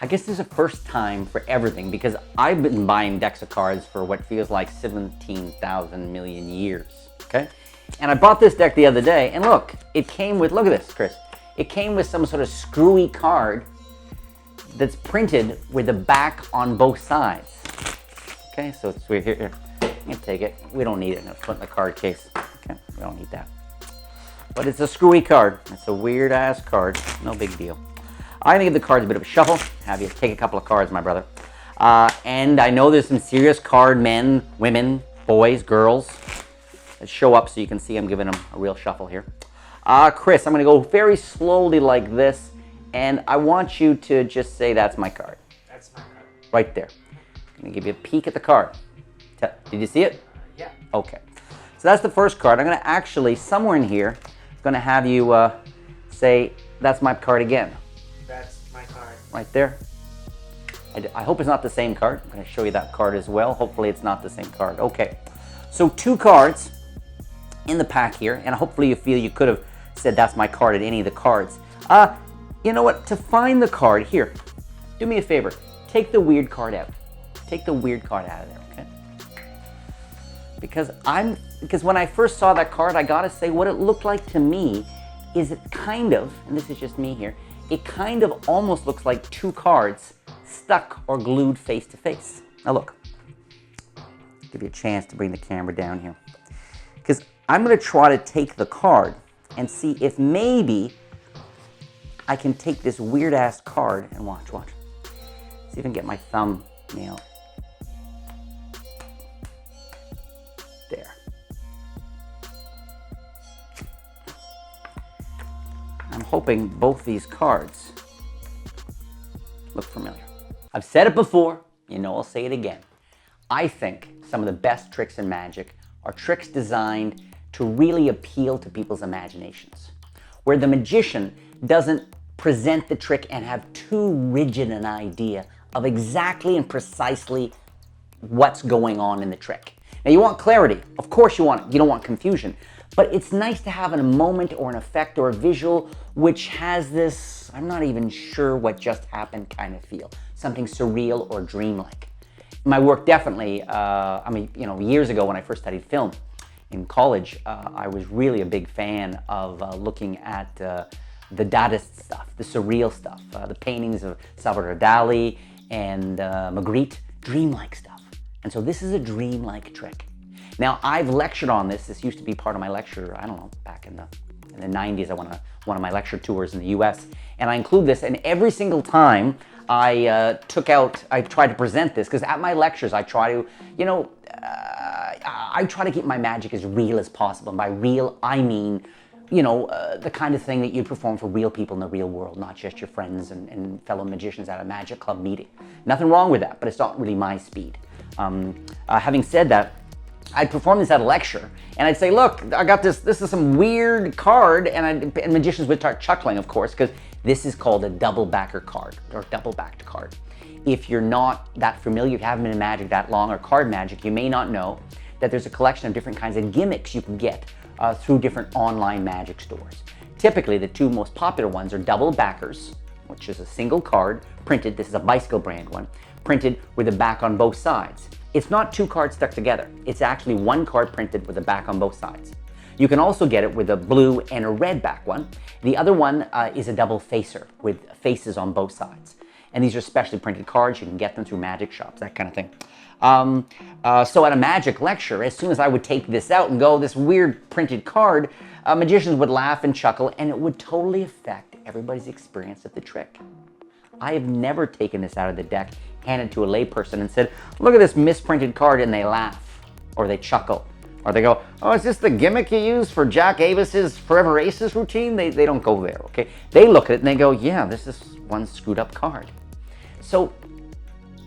I guess there's a first time for everything because I've been buying decks of cards for what feels like 17,000 million years, okay? And I bought this deck the other day, and look, it came with, look at this, Chris. It came with some sort of screwy card that's printed with the back on both sides. Okay, so it's weird. Here. You can take it. We don't need it. Let's put it in the card case. Okay, we don't need that. But it's a screwy card. It's a weird-ass card. No big deal. I'm gonna give the cards a bit of a shuffle. Have you take a couple of cards, my brother. And I know there's some serious card men, women, boys, girls that show up so you can see I'm giving them a real shuffle here. Chris, I'm gonna go very slowly like this, and I want you to just say that's my card. That's my card. Right there. I'm gonna give you a peek at the card. Did you see it? Yeah. Okay. So that's the first card. I'm gonna actually, somewhere in here, I'm gonna have you say, that's my card again. That's my card. Right there. I hope it's not the same card. I'm gonna show you that card as well. Hopefully it's not the same card. Okay. So 2 cards in the pack here, and hopefully you feel you could have said that's my card at any of the cards. You know what? To find the card, here, do me a favor. Take the weird card out. Take the weird card out of there, okay? Because when I first saw that card, I gotta say what it looked like to me is it kind of, and this is just me here, it kind of almost looks like 2 cards stuck or glued face to face. Now look, give you a chance to bring the camera down here. Because I'm gonna try to take the card and see if maybe I can take this weird ass card and watch. See if I can get my thumbnail. There. I'm hoping both these cards look familiar. I've said it before, you know I'll say it again. I think some of the best tricks in magic are tricks designed to really appeal to people's imaginations, where the magician doesn't present the trick and have too rigid an idea of exactly and precisely what's going on in the trick. Now you want clarity, of course you want it, you don't want confusion, but it's nice to have a moment or an effect or a visual which has this, I'm not even sure what just happened kind of feel, something surreal or dreamlike. My work definitely, years ago when I first studied film in college, I was really a big fan of looking at the Dadaist stuff, the surreal stuff, the paintings of Salvador Dali and Magritte, dreamlike stuff. And so this is a dreamlike trick. Now I've lectured on this. This used to be part of my lecture, I don't know, back in the 90s. I went on one of my lecture tours in the US, and I include this, and every single time I tried to present this, because at my lectures I try to, I try to keep my magic as real as possible. And by real, I mean, the kind of thing that you perform for real people in the real world, not just your friends and fellow magicians at a magic club meeting. Nothing wrong with that, but it's not really my speed. Having said that, I'd perform this at a lecture, and I'd say, look, I got this is some weird card, and magicians would start chuckling, of course, because this is called a double backer card, or double backed card. If you're not that familiar, if you haven't been in magic that long, or card magic, you may not know that there's a collection of different kinds of gimmicks you can get through different online magic stores. Typically, the 2 most popular ones are double backers, which is a single card printed, this is a bicycle brand one, printed with a back on both sides. It's not 2 cards stuck together. It's actually 1 card printed with a back on both sides. You can also get it with a blue and a red back one. The other one is a double facer with faces on both sides. And these are specially printed cards. You can get them through magic shops, that kind of thing. So at a magic lecture, as soon as I would take this out and go, this weird printed card, magicians would laugh and chuckle, and it would totally affect everybody's experience of the trick. I have never taken this out of the deck, handed to a layperson and said, look at this misprinted card, and they laugh, or they chuckle, or they go, oh, is this the gimmick you use for Jack Avis's Forever Aces routine? They don't go there, okay? They look at it and they go, yeah, this is one screwed up card. So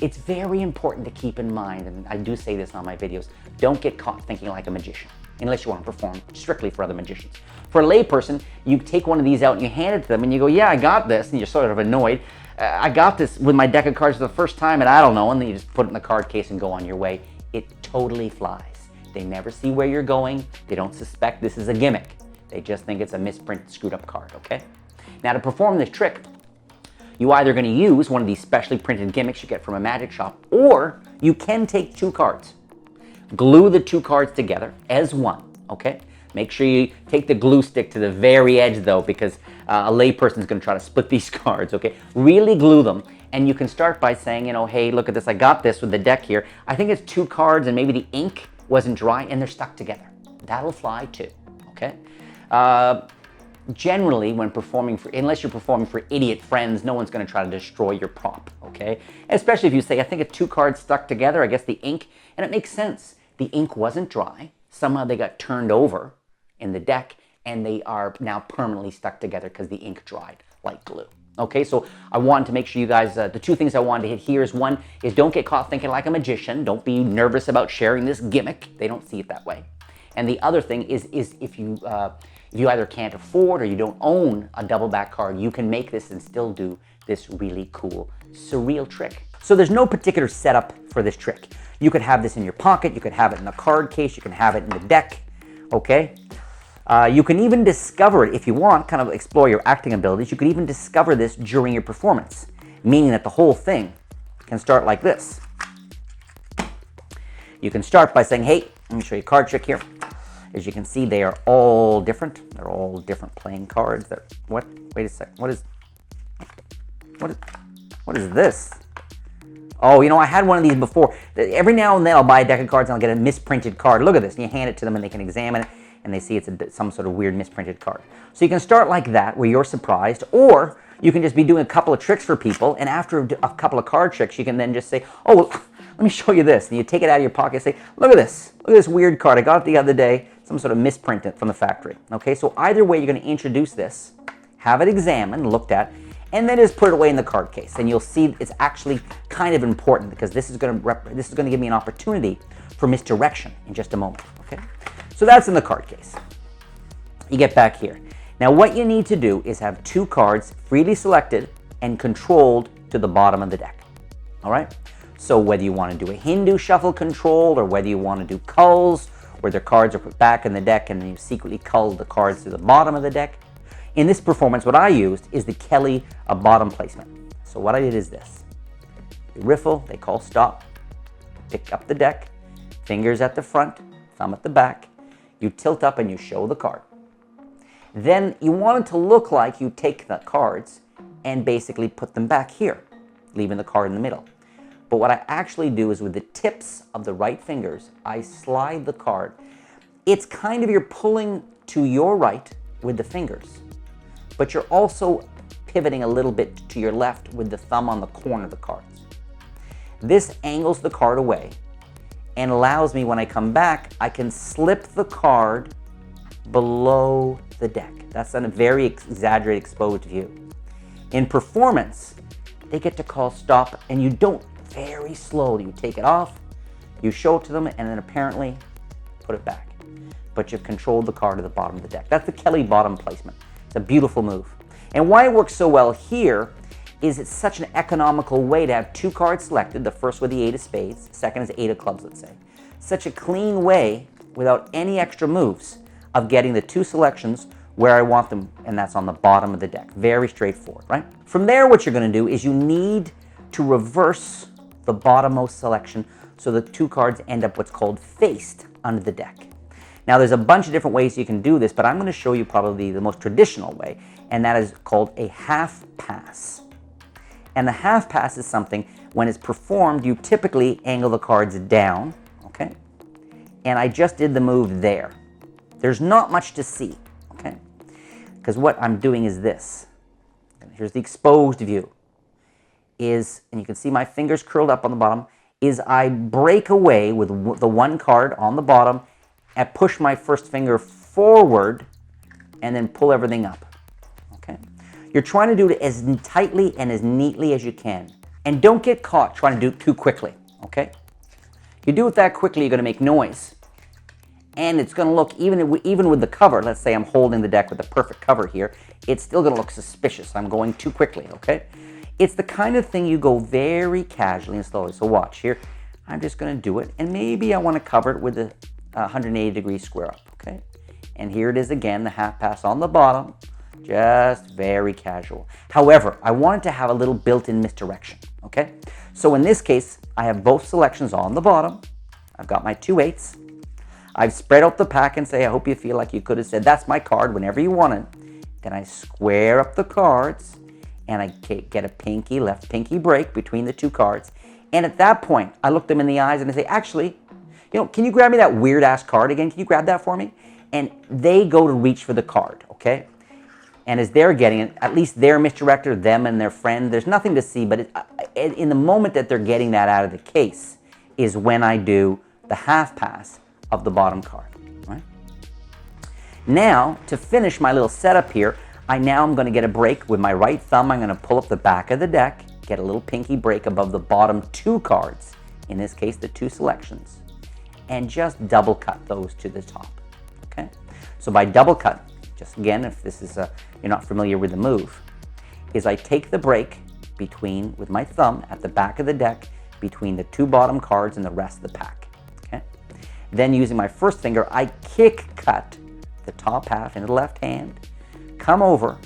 it's very important to keep in mind, and I do say this on my videos, don't get caught thinking like a magician, unless you want to perform strictly for other magicians. For a layperson, you take one of these out and you hand it to them and you go, yeah, I got this, and you're sort of annoyed. I got this with my deck of cards for the first time, and I don't know, and then you just put it in the card case and go on your way. It totally flies. They never see where you're going. They don't suspect this is a gimmick. They just think it's a misprint, screwed up card, okay? Now to perform this trick, you're either going to use one of these specially printed gimmicks you get from a magic shop, or you can take 2 cards, glue the 2 cards together as one, okay? Make sure you take the glue stick to the very edge though, because a layperson's going to try to split these cards, okay? Really glue them, and you can start by saying, you know, hey, look at this, I got this with the deck here. I think it's 2 cards and maybe the ink wasn't dry and they're stuck together. That'll fly too, okay? Generally, when performing unless you're performing for idiot friends, no one's going to try to destroy your prop, okay? Especially if you say, I think it's 2 cards stuck together, I guess the ink, and it makes sense. The ink wasn't dry. Somehow they got turned over in the deck, and they are now permanently stuck together because the ink dried like glue. Okay, so I wanted to make sure you guys, the 2 things I wanted to hit here is, one, is don't get caught thinking like a magician. Don't be nervous about sharing this gimmick. They don't see it that way. And the other thing is if you either can't afford or you don't own a double back card, you can make this and still do this really cool, surreal trick. So there's no particular setup for this trick. You could have this in your pocket, you could have it in a card case, you can have it in the deck, okay? You can even discover it if you want, kind of explore your acting abilities. You could even discover this during your performance, meaning that the whole thing can start like this. You can start by saying, hey, let me show you a card trick here. As you can see, they are all different. They're all different playing cards. What? Wait a sec. What is this? Oh, you know, I had one of these before. Every now and then I'll buy a deck of cards and I'll get a misprinted card. Look at this. And you hand it to them and they can examine it and they see it's some sort of weird misprinted card. So you can start like that where you're surprised, or you can just be doing a couple of tricks for people, and after a couple of card tricks, you can then just say, oh, well, let me show you this. And you take it out of your pocket and say, look at this. Look at this weird card. I got it the other day. Some sort of misprint from the factory. Okay, so either way, you're going to introduce this, have it examined, looked at, and then just put it away in the card case. And you'll see it's actually kind of important, because this is going to give me an opportunity for misdirection in just a moment. Okay, so that's in the card case. You get back here. Now what you need to do is have 2 cards freely selected and controlled to the bottom of the deck. All right. So whether you want to do a Hindu shuffle control, or whether you want to do culls, where the cards are put back in the deck and then you secretly cull the cards to the bottom of the deck. In this performance, what I used is the Kelly bottom placement. So what I did is this. You riffle, they call stop, pick up the deck, fingers at the front, thumb at the back, you tilt up and you show the card. Then you want it to look like you take the cards and basically put them back here, leaving the card in the middle. But what I actually do is with the tips of the right fingers, I slide the card. It's kind of, you're pulling to your right with the fingers, but you're also pivoting a little bit to your left with the thumb on the corner of the cards. This angles the card away and allows me, when I come back, I can slip the card below the deck. That's a very exaggerated exposed view. In performance, they get to call stop, and you don't. Very slowly, you take it off, you show it to them, and then apparently put it back. But you've controlled the card to the bottom of the deck. That's the Kelly bottom placement. It's a beautiful move. And why it works so well here is it's such an economical way to have 2 cards selected, the first with the 8 of spades, second is 8 of clubs, let's say. Such a clean way, without any extra moves, of getting the 2 selections where I want them, and that's on the bottom of the deck. Very straightforward, right? From there, what you're going to do is you need to reverse the bottommost selection so the 2 cards end up what's called faced under the deck. Now there's a bunch of different ways you can do this, but I'm going to show you probably the most traditional way, and that is called a half pass. And the half pass is something, when it's performed, you typically angle the cards down, okay? And I just did the move there. There's not much to see, okay? Because what I'm doing is this. Here's the exposed view. And you can see my fingers curled up on the bottom, is I break away with the 1 card on the bottom and push my first finger forward and then pull everything up, okay? You're trying to do it as tightly and as neatly as you can. And don't get caught trying to do it too quickly, okay? If you do it that quickly, you're going to make noise. And it's going to look, even with the cover, let's say I'm holding the deck with the perfect cover here, it's still going to look suspicious. I'm going too quickly, okay? It's the kind of thing you go very casually and slowly. So watch here. I'm just going to do it. And maybe I want to cover it with a 180-degree square up, okay? And here it is again, the half pass on the bottom. Just very casual. However, I wanted to have a little built-in misdirection, okay? So in this case, I have both selections on the bottom. I've got my 2 8s. I've spread out the pack and say, I hope you feel like you could have said, that's my card whenever you wanted. Then I square up the cards and I get a left pinky break between the 2 cards. And at that point, I look them in the eyes and I say, actually, can you grab me that weird ass card again? Can you grab that for me? And they go to reach for the card, okay? And as they're getting it, at least their misdirector, them and their friend, there's nothing to see, but in the moment that they're getting that out of the case is when I do the half pass of the bottom card, right? Now, to finish my little setup here, I'm going to get a break with my right thumb. I'm going to pull up the back of the deck, get a little pinky break above the bottom 2 cards, in this case, the 2 selections, and just double cut those to the top, okay? So by double cut, just again, if this is you're not familiar with the move, is I take the break with my thumb at the back of the deck between the 2 bottom cards and the rest of the pack, okay? Then using my first finger, I kick cut the top half into the left hand, come over,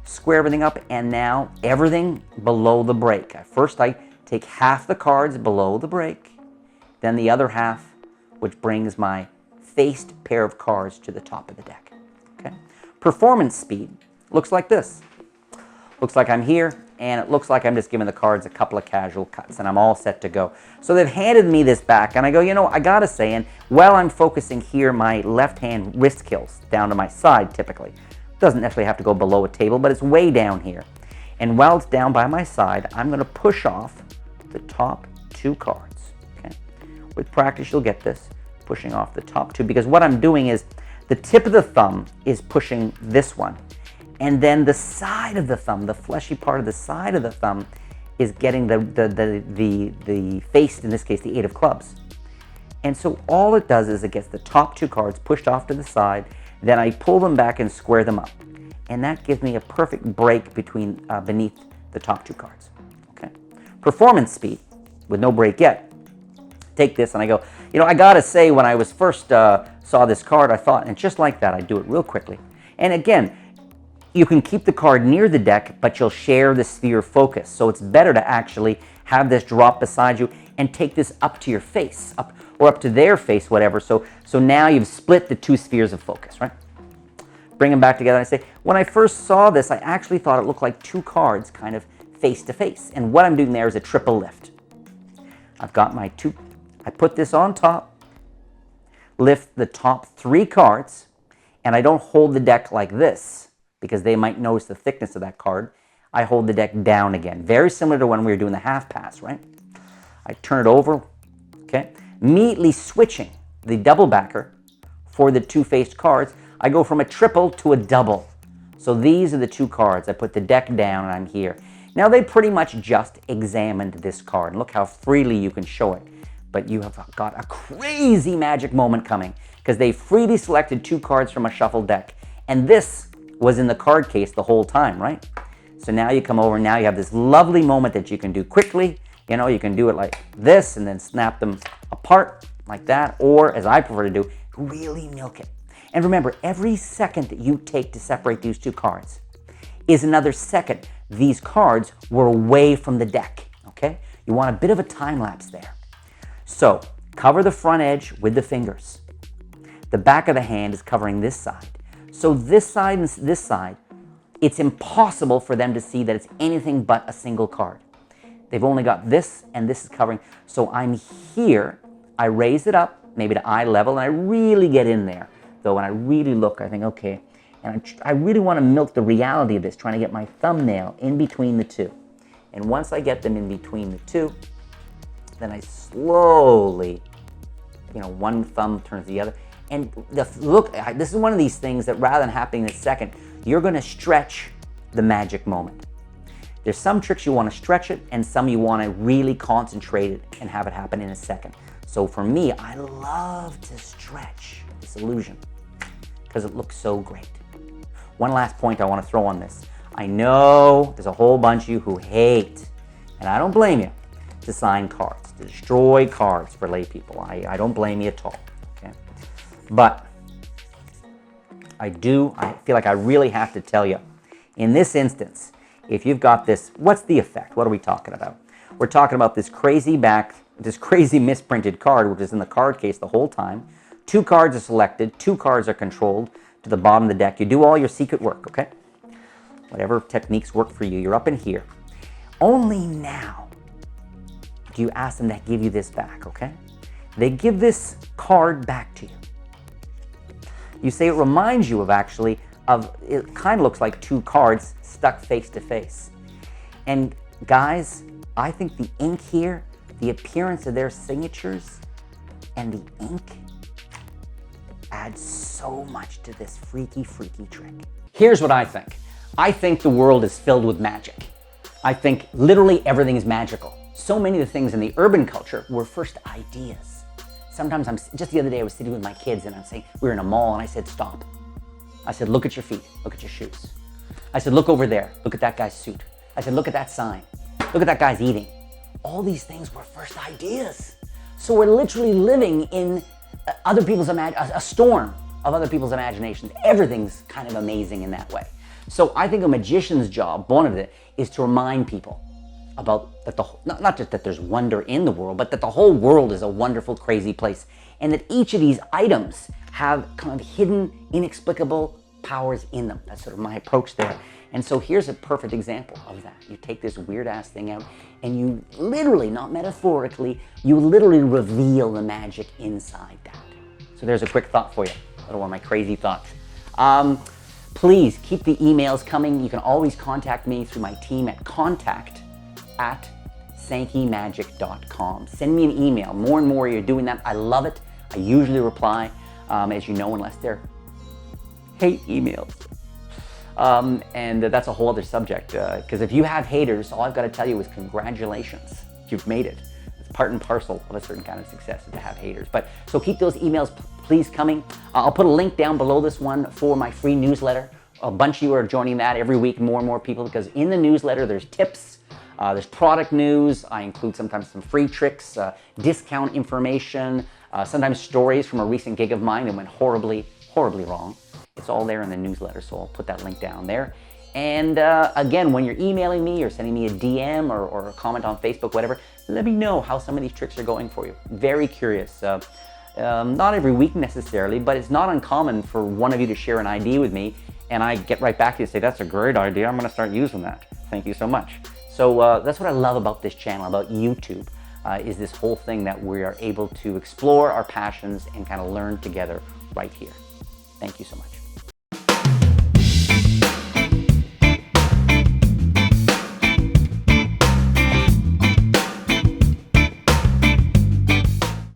square everything up, and now everything below the break. First I take half the cards below the break, then the other half, which brings my faced pair of cards to the top of the deck. Okay? Performance speed looks like this. Looks like I'm here, and it looks like I'm just giving the cards a couple of casual cuts, and I'm all set to go. So they've handed me this back, and I go, I gotta say, and while I'm focusing here, my left hand wrist kills down to my side typically. Doesn't necessarily have to go below a table, but it's way down here. And while it's down by my side, I'm gonna push off the top 2 cards, okay? With practice, you'll get this, pushing off the top 2, because what I'm doing is the tip of the thumb is pushing this one, and then the side of the thumb, the fleshy part of the side of the thumb, is getting the face, in this case, the 8 of clubs. And so all it does is it gets the top 2 cards pushed off to the side, then I pull them back and square them up. And that gives me a perfect break beneath the top 2 cards. Okay. Performance speed, with no break yet. Take this and I go, I gotta say, when I was first saw this card, I thought, and just like that, I do it real quickly. And again, you can keep the card near the deck, but you'll share the sphere of focus. So it's better to actually have this drop beside you and take this up to your face, or up to their face, whatever. So now you've split the 2 spheres of focus, right? Bring them back together and I say, when I first saw this, I actually thought it looked like 2 cards kind of face to face. And what I'm doing there is a triple lift. I've got my 2, I put this on top, lift the top 3 cards, and I don't hold the deck like this, because they might notice the thickness of that card. I hold the deck down again. Very similar to when we were doing the half pass, right? I turn it over, okay? Immediately switching the double backer for the 2 faced cards. I go from a triple to a double. So these are the 2 cards. I put the deck down and I'm here. Now they pretty much just examined this card. Look how freely you can show it. But you have got a crazy magic moment coming, because they freely selected 2 cards from a shuffled deck. And this was in the card case the whole time, right? So now you come over, now you have this lovely moment that you can do quickly. You can do it like this and then snap them apart like that, or as I prefer to do, really milk it. And remember, every second that you take to separate these 2 cards is another second these cards were away from the deck, okay? You want a bit of a time lapse there. So cover the front edge with the fingers. The back of the hand is covering this side. So this side and this side, it's impossible for them to see that it's anything but a single card. They've only got this, and this is covering. So I'm here, I raise it up, maybe to eye level, and I really get in there. Though when I really look, I think, okay, and I really want to milk the reality of this, trying to get my thumbnail in between the 2. And once I get them in between the 2, then I slowly, one thumb turns the other. And look, this is one of these things that rather than happening in a second, you're going to stretch the magic moment. There's some tricks you want to stretch it, and some you want to really concentrate it and have it happen in a second. So for me, I love to stretch this illusion because it looks so great. One last point I want to throw on this. I know there's a whole bunch of you who hate, and I don't blame you, to sign cards, to destroy cards for lay people. I don't blame you at all. But I do. I feel like I really have to tell you. In this instance, if you've got this, what's the effect? What are we talking about? We're talking about this crazy misprinted card, which is in the card case the whole time. 2 cards are selected, 2 cards are controlled to the bottom of the deck. You do all your secret work, okay? Whatever techniques work for you, you're up in here. Only now do you ask them to give you this back, okay? They give this card back to you. You say it reminds you of it kind of looks like 2 cards stuck face to face. And guys, I think the ink here, the appearance of their signatures and the ink adds so much to this freaky, freaky trick. Here's what I think. I think the world is filled with magic. I think literally everything is magical. So many of the things in the urban culture were first ideas. Sometimes just the other day I was sitting with my kids and I'm saying, we were in a mall and I said, stop. I said, look at your feet, look at your shoes. I said, look over there, look at that guy's suit. I said, look at that sign, look at that guy's eating. All these things were first ideas. So we're literally living in a storm of other people's imaginations. Everything's kind of amazing in that way. So I think a magician's job, one of it, is to remind people about that not just that there's wonder in the world, but that the whole world is a wonderful, crazy place, and that each of these items have kind of hidden, inexplicable powers in them. That's sort of my approach there. And so here's a perfect example of that. You take this weird-ass thing out, and you literally, not metaphorically, you literally reveal the magic inside that. So there's a quick thought for you, another one of my crazy thoughts. Please keep the emails coming. You can always contact me through my team at contact@sankeymagic.com. Send me an email. More and more you're doing that. I love it. I usually reply, as you know, unless they're hate emails. And that's a whole other subject. Because if you have haters, all I've got to tell you is congratulations. You've made it. It's part and parcel of a certain kind of success to have haters. So keep those emails please coming. I'll put a link down below this one for my free newsletter. A bunch of you are joining that every week, more and more people, because in the newsletter there's tips, there's product news. I include sometimes some free tricks, discount information, sometimes stories from a recent gig of mine that went horribly, horribly wrong. It's all there in the newsletter, so I'll put that link down there. And again, when you're emailing me or sending me a DM or a comment on Facebook, whatever, let me know how some of these tricks are going for you. Very curious. Not every week necessarily, but it's not uncommon for one of you to share an idea with me, and I get right back to you and say, that's a great idea, I'm going to start using that. Thank you so much. So that's what I love about this channel, about YouTube, is this whole thing that we are able to explore our passions and kind of learn together right here. Thank you so much.